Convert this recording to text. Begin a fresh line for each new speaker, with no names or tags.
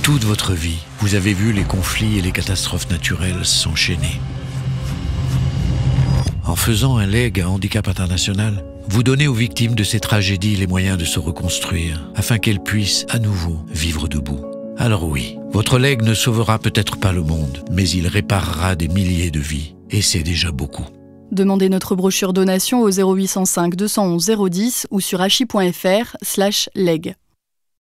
Toute votre vie, vous avez vu les conflits et les catastrophes naturelles s'enchaîner. En faisant un legs à Handicap International, vous donnez aux victimes de ces tragédies les moyens de se reconstruire, afin qu'elles puissent à nouveau vivre debout. Alors oui, votre legs ne sauvera peut-être pas le monde, mais il réparera des milliers de vies, et c'est déjà beaucoup.
Demandez notre brochure donation au 0805 211 010 ou sur hachi.fr/leg.